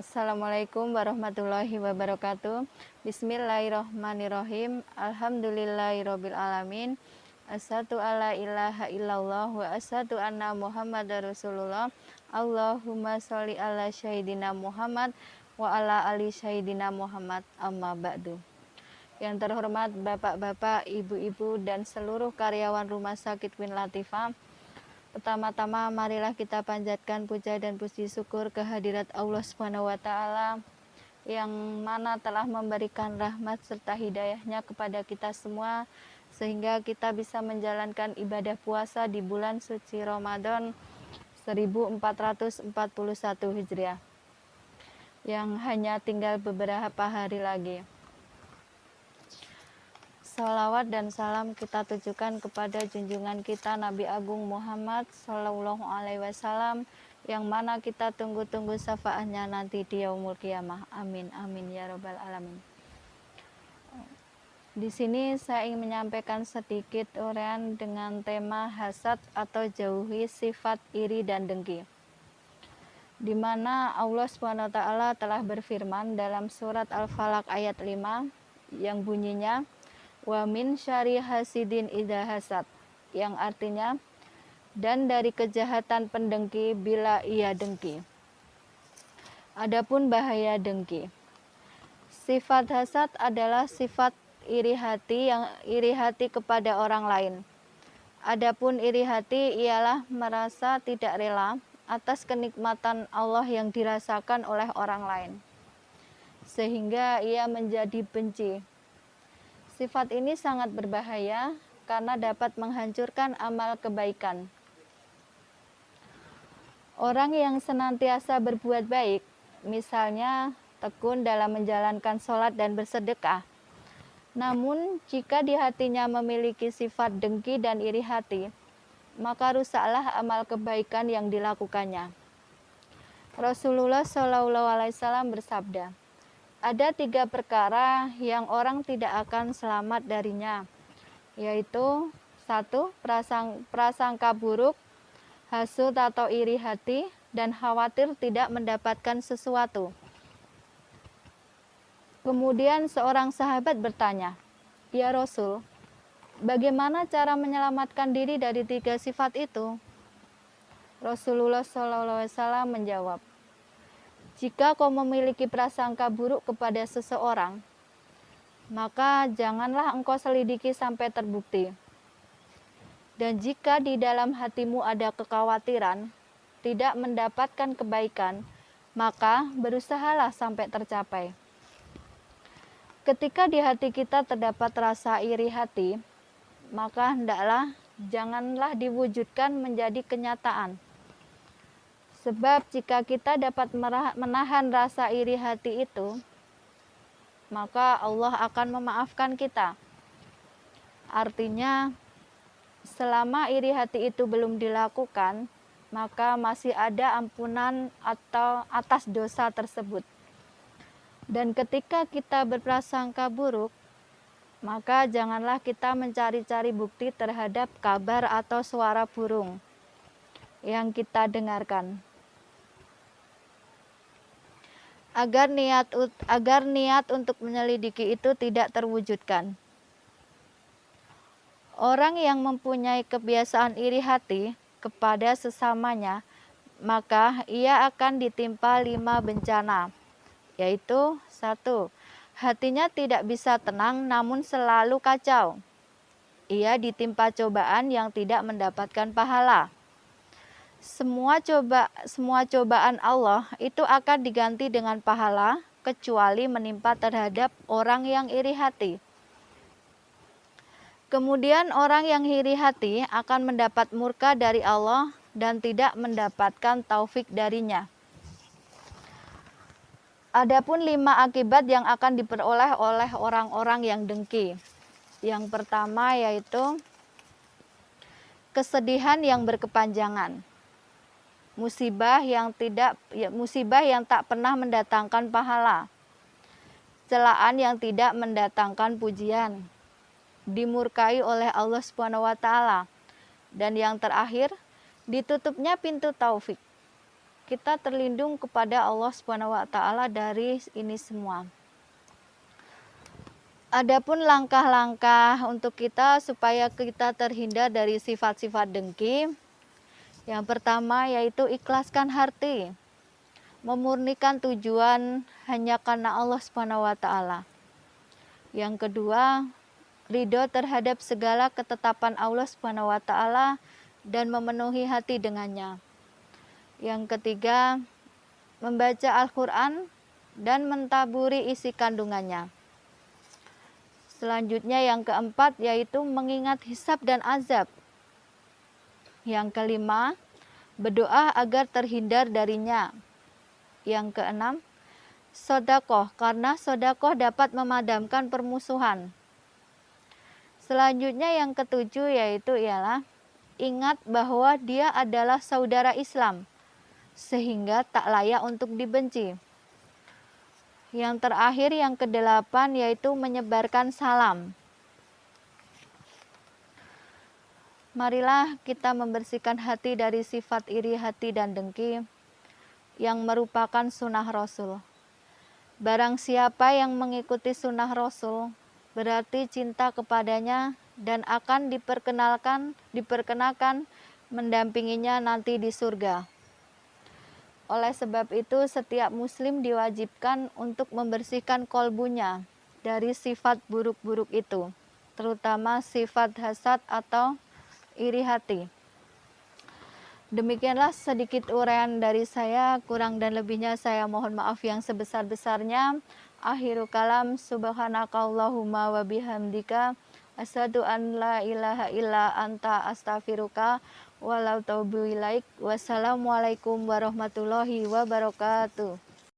Assalamualaikum warahmatullahi wabarakatuh. Bismillahirrahmanirrahim. Alhamdulillahirabbil alamin. Asyhadu alla ilaha illallah wa asyhadu anna Muhammadar Rasulullah. Allahumma sholli ala sayyidina Muhammad wa ala ali sayyidina Muhammad. Amma ba'du. Yang terhormat Bapak-bapak, Ibu-ibu dan seluruh karyawan Rumah Sakit Queen Latifah. Pertama-tama marilah kita panjatkan puja dan puji syukur kehadirat Allah Subhanahu wa taala yang mana telah memberikan rahmat serta hidayahnya kepada kita semua sehingga kita bisa menjalankan ibadah puasa di bulan suci Ramadan 1441 Hijriah yang hanya tinggal beberapa hari lagi. Salawat dan salam kita tujukan kepada junjungan kita Nabi Agung Muhammad Sallallahu Alaihi Wasallam yang mana kita tunggu-tunggu syafaatnya nanti di yaumul qiyamah. Amin amin ya robbal alamin. Di sini saya ingin menyampaikan sedikit uraian dengan tema hasad atau jauhi sifat iri dan dengki. Di mana Allah Subhanahu wa taala telah berfirman dalam surat Al-Falaq ayat 5 yang bunyinya wa min syarri hasidin idza hasad, yang artinya dan dari kejahatan pendengki bila ia dengki. Adapun bahaya dengki. Sifat hasad adalah sifat iri hati kepada orang lain. Adapun iri hati ialah merasa tidak rela atas kenikmatan Allah yang dirasakan oleh orang lain, sehingga ia menjadi benci. Sifat ini sangat berbahaya karena dapat menghancurkan amal kebaikan. Orang yang senantiasa berbuat baik, misalnya tekun dalam menjalankan sholat dan bersedekah, namun jika di hatinya memiliki sifat dengki dan iri hati, maka rusaklah amal kebaikan yang dilakukannya. Rasulullah SAW bersabda, ada 3 perkara yang orang tidak akan selamat darinya, yaitu 1. Prasangka buruk, hasud atau iri hati, dan khawatir tidak mendapatkan sesuatu. Kemudian seorang sahabat bertanya, ya Rasul, bagaimana cara menyelamatkan diri dari 3 sifat itu? Rasulullah SAW menjawab, jika kau memiliki prasangka buruk kepada seseorang, maka janganlah engkau selidiki sampai terbukti. Dan jika di dalam hatimu ada kekhawatiran, tidak mendapatkan kebaikan, maka berusahalah sampai tercapai. Ketika di hati kita terdapat rasa iri hati, maka janganlah diwujudkan menjadi kenyataan. Sebab jika kita dapat menahan rasa iri hati itu, maka Allah akan memaafkan kita. Artinya, selama iri hati itu belum dilakukan, maka masih ada ampunan atau atas dosa tersebut. Dan ketika kita berprasangka buruk, maka janganlah kita mencari-cari bukti terhadap kabar atau suara burung yang kita dengarkan. Agar niat untuk menyelidiki itu tidak terwujudkan. Orang yang mempunyai kebiasaan iri hati kepada sesamanya, maka ia akan ditimpa 5 bencana, yaitu 1. Hatinya tidak bisa tenang namun selalu kacau. Ia ditimpa cobaan yang tidak mendapatkan pahala. Semua cobaan Allah itu akan diganti dengan pahala kecuali menimpa terhadap orang yang iri hati. Kemudian orang yang iri hati akan mendapat murka dari Allah dan tidak mendapatkan taufik darinya. Adapun 5 akibat yang akan diperoleh oleh orang-orang yang dengki. Yang pertama yaitu kesedihan yang berkepanjangan. Musibah yang tak pernah mendatangkan pahala, celaan yang tidak mendatangkan pujian, dimurkai oleh Allah Subhanahu wa taala, dan yang terakhir ditutupnya pintu taufik. kita terlindung kepada Allah Subhanahu wa taala dari ini semua. Adapun langkah-langkah untuk kita supaya kita terhindar dari sifat-sifat dengki, yang pertama yaitu ikhlaskan hati, memurnikan tujuan hanya karena Allah Subhanahu wa taala. Yang kedua, ridho terhadap segala ketetapan Allah Subhanahu wa taala dan memenuhi hati dengannya. Yang ketiga, membaca Al-Qur'an dan mentaburi isi kandungannya. Selanjutnya yang keempat yaitu mengingat hisab dan azab. Yang kelima, berdoa agar terhindar darinya. Yang keenam, sedekah, karena sedekah dapat memadamkan permusuhan. Selanjutnya yang ketujuh yaitu ialah ingat bahwa dia adalah saudara Islam, sehingga tak layak untuk dibenci. Yang terakhir yang kedelapan yaitu menyebarkan salam. Marilah kita membersihkan hati dari sifat iri hati dan dengki yang merupakan sunnah Rasul. Barang siapa yang mengikuti sunnah Rasul berarti cinta kepadanya dan akan diperkenakan mendampinginya nanti di surga. Oleh sebab itu, setiap muslim diwajibkan untuk membersihkan kolbunya dari sifat buruk-buruk itu, terutama sifat hasad atau iri hati. Demikianlah sedikit uraian dari saya, kurang dan lebihnya saya mohon maaf yang sebesar-besarnya. Akhirul kalam, subhanakallahumma wa bihamdika, asyhadu an la ilaha illa anta astaghfiruka walau taubu ilaik. Wassalamualaikum warahmatullahi wabarakatuh.